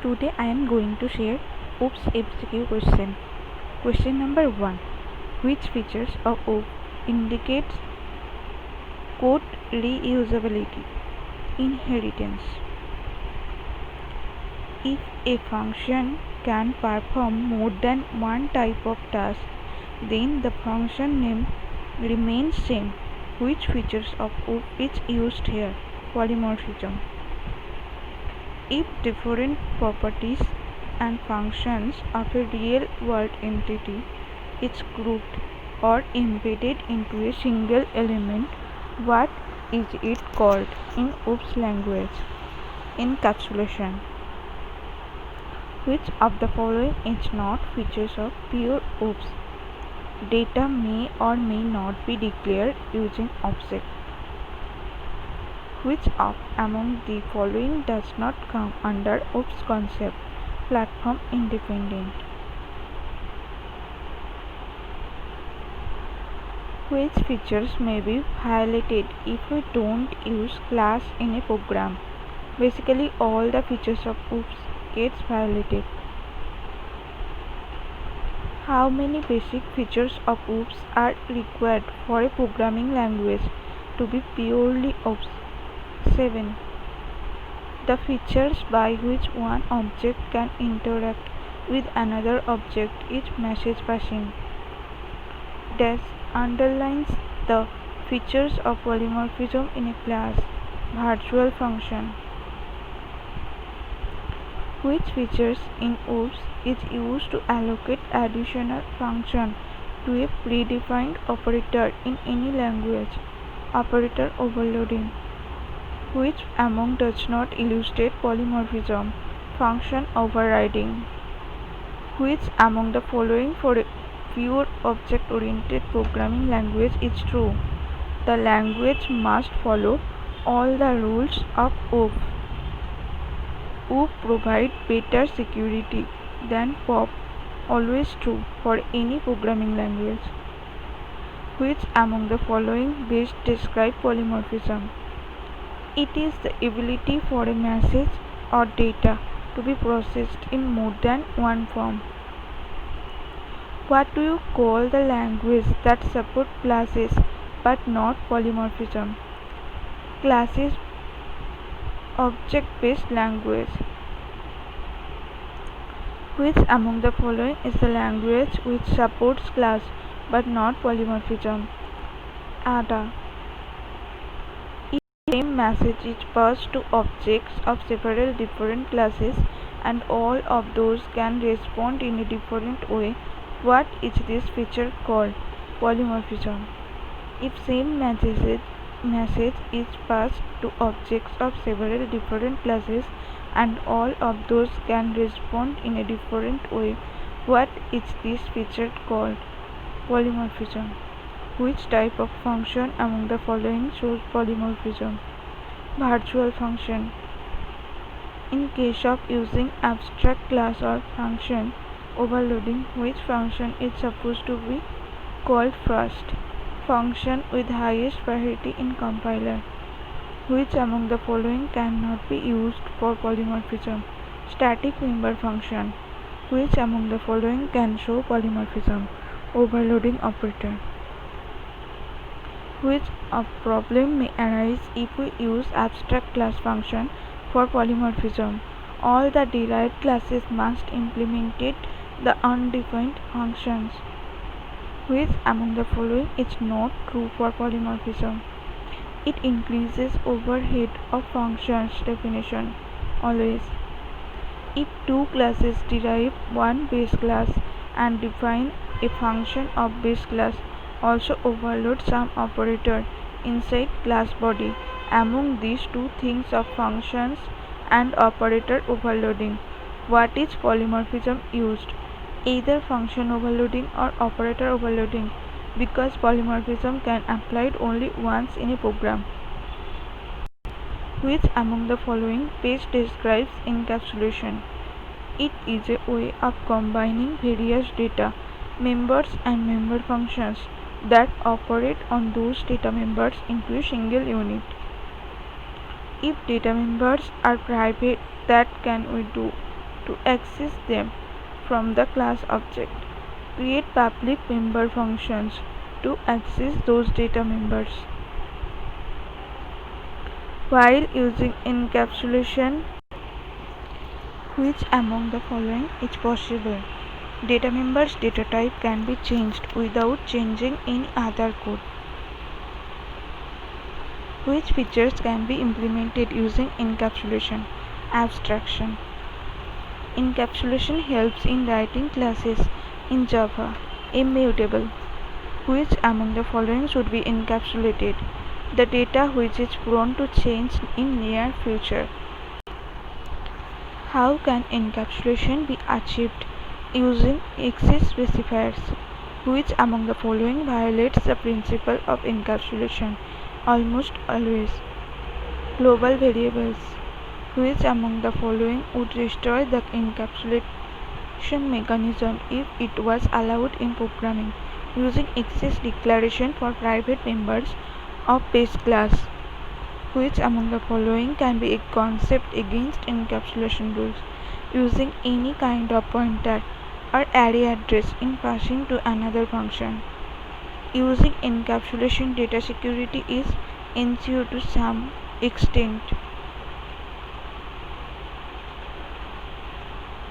Today I am going to share OOPS MCQ question. Question number 1. Which features of OOP indicates code reusability? Inheritance. If a function can perform more than one type of task, then the function name remains same. Which features of OOP is used here? Polymorphism. If different properties and functions of a real-world entity is grouped or embedded into a single element, what is it called in OOPS language? Encapsulation. Which of the following is not features of pure OOPS? Data may or may not be declared using object. Which of among the following does not come under OOPS concept? Platform independent. Which features may be violated if we don't use class in a program? Basically, all the features of OOPS gets violated. How many basic features of OOPS are required for a programming language to be purely OOPS? 7. The features by which one object can interact with another object is message passing. Dash underlines the features of polymorphism in a class. Virtual function. Which features in OOPS is used to allocate additional function to a predefined operator in any language? Operator overloading. Which among does not illustrate polymorphism? Function overriding. Which among the following for a pure object-oriented programming language is true? The language must follow all the rules of OOP. OOP provide better security than POP. Always true for any programming language. Which among the following best describe polymorphism? It is the ability for a message or data to be processed in more than one form. What do you call the language that support classes but not polymorphism? Classes object-based language. Which among the following is the language which supports class but not polymorphism? Ada. Same message is passed to objects of several different classes and all of those can respond in a different way. What is this feature called? Polymorphism. If same message is passed to objects of several different classes and all of those can respond in a different way, what is this feature called? Polymorphism. Which type of function among the following shows polymorphism? Virtual function. In case of using abstract class or function overloading, which function is supposed to be called first? Function with highest priority in compiler. Which among the following cannot be used for polymorphism? Static member function. Which among the following can show polymorphism? Overloading operator. Which a problem may arise if we use abstract class function for polymorphism? All the derived classes must implement the undefined functions. Which among the following is not true for polymorphism? It increases overhead of functions definition. Always. If two classes derive one base class and define a function of base class, also overload some operator inside class body. Among these two things of functions and operator overloading, what is polymorphism used? Either function overloading or operator overloading, because polymorphism can applied only once in a program. Which among the following best describes encapsulation? It is a way of combining various data members and member functions that operate on those data members into a single unit. If data members are private, that can we do? to access them from the class object. Create public member functions to access those data members. While using encapsulation, which among the following is possible? Data member's data type can be changed without changing any other code. Which features can be implemented using encapsulation? Abstraction. Encapsulation helps in writing classes in Java. Immutable. Which among the following should be encapsulated? The data which is prone to change in near future. How can encapsulation be achieved? Using access specifiers. Which among the following violates the principle of encapsulation? Almost always. Global variables. Which among the following would destroy the encapsulation mechanism if it was allowed in programming? Using access declaration for private members of base class. Which among the following can be a concept against encapsulation rules? Using any kind of pointer or array address in passing to another function. Using encapsulation data security is ensured to some extent.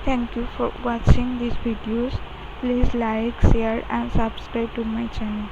Thank you for watching these videos. Please like, share and subscribe to my channel.